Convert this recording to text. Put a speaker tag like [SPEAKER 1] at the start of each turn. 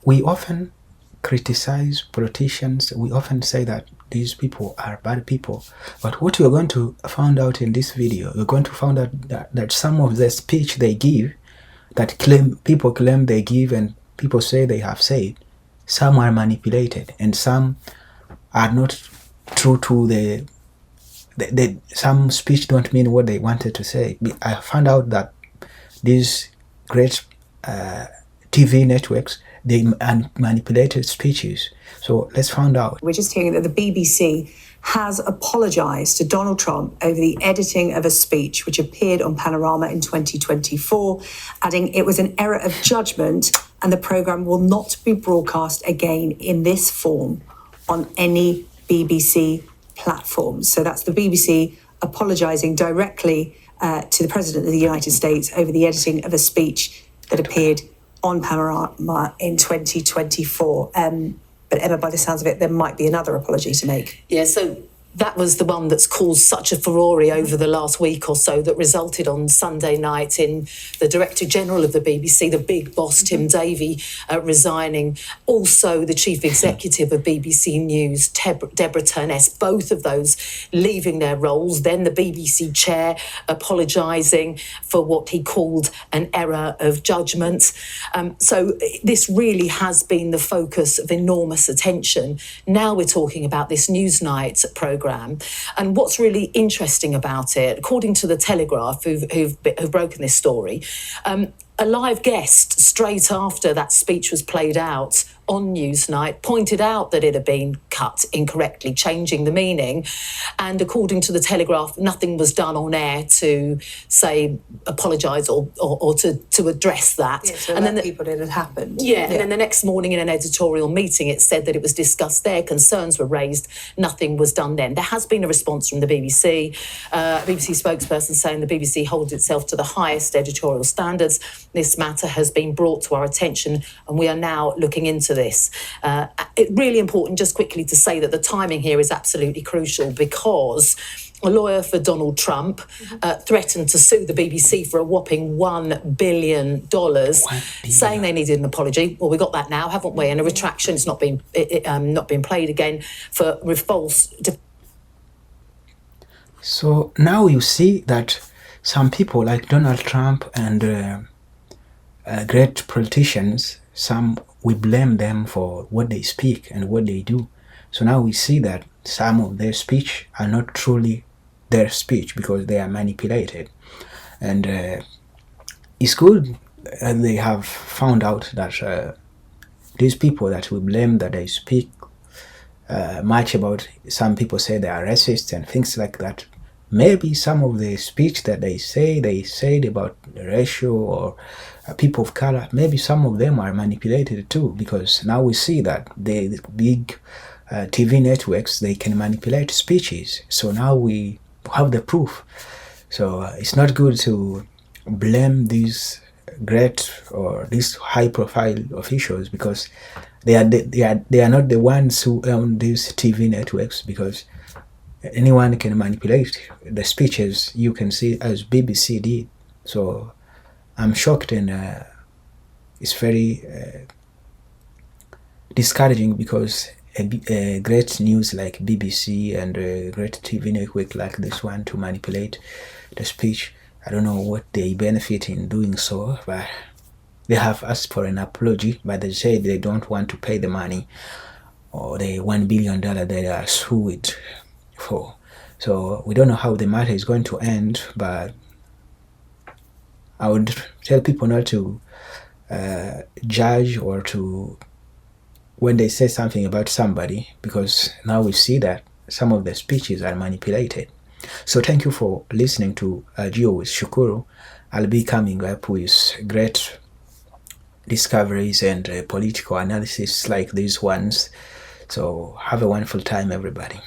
[SPEAKER 1] we often criticize politicians. We often say that these people are bad people. But what you're going to find out in this video, you're going to find out that some of the speech they give, that people claim they give and people say they have said, some are manipulated and some are not true to the some speech don't mean what they wanted to say. I found out that these great TV networks, they manipulated speeches. So let's find out.
[SPEAKER 2] We're just hearing that the BBC has apologised to Donald Trump over the editing of a speech which appeared on Panorama in 2024, adding it was an error of judgment and the programme will not be broadcast again in this form on any BBC platform. So that's the BBC apologising directly to the President of the United States over the editing of a speech that appeared on Panorama in 2024. But Emma, by the sounds of it, there might be another apology to make.
[SPEAKER 3] Yeah, so that was the one that's caused such a furore over the last week or so that resulted on Sunday night in the Director General of the BBC, the big boss, Tim Davie, resigning. Also, the Chief Executive of BBC News, Deborah Turness, both of those leaving their roles. Then the BBC chair apologising for what he called an error of judgment. So this really has been the focus of enormous attention. Now we're talking about this Newsnight programme. And what's really interesting about it, according to the Telegraph, who've broken this story, a live guest straight after that speech was played out on Newsnight pointed out that it had been cut incorrectly, changing the meaning. And according to the Telegraph, nothing was done on air to say apologise or to address that.
[SPEAKER 2] Yeah, so and then people it had happened.
[SPEAKER 3] Yeah, and then the next morning in an editorial meeting, it said that it was discussed there, concerns were raised, nothing was done then. There has been a response from the BBC. BBC spokesperson saying the BBC holds itself to the highest editorial standards. This matter has been brought to our attention and we are now looking into this. It's really important, just quickly, to say that the timing here is absolutely crucial because a lawyer for Donald Trump threatened to sue the BBC for a whopping $1 billion, saying they needed an apology. Well, we got that now, haven't we? And a retraction. It's not been played again for false.
[SPEAKER 1] So now you see that some people like Donald Trump and great politicians, we blame them for what they speak and what they do. So now we see that some of their speech are not truly their speech because they are manipulated. And it's good they have found out that these people that we blame that they speak much about, some people say they are racist and things like that. Maybe some of the speech that they said about the ratio or people of color, maybe some of them are manipulated too, because now we see that the big TV networks, they can manipulate speeches. So now we have the proof. So it's not good to blame these great or these high-profile officials because they are not the ones who own these TV networks, because anyone can manipulate the speeches, you can see, as BBC did. So I'm shocked and it's very discouraging because a great news like BBC and a great TV network like this one to manipulate the speech, I don't know what they benefit in doing so, but they have asked for an apology, but they say they don't want to pay the money or the $1 billion they are sued for. So we don't know how the matter is going to end, but I would tell people not to judge or to, when they say something about somebody, because now we see that some of the speeches are manipulated. So thank you for listening to Geo with Shukuru. I'll be coming up with great discoveries and political analysis like these ones. So have a wonderful time, everybody.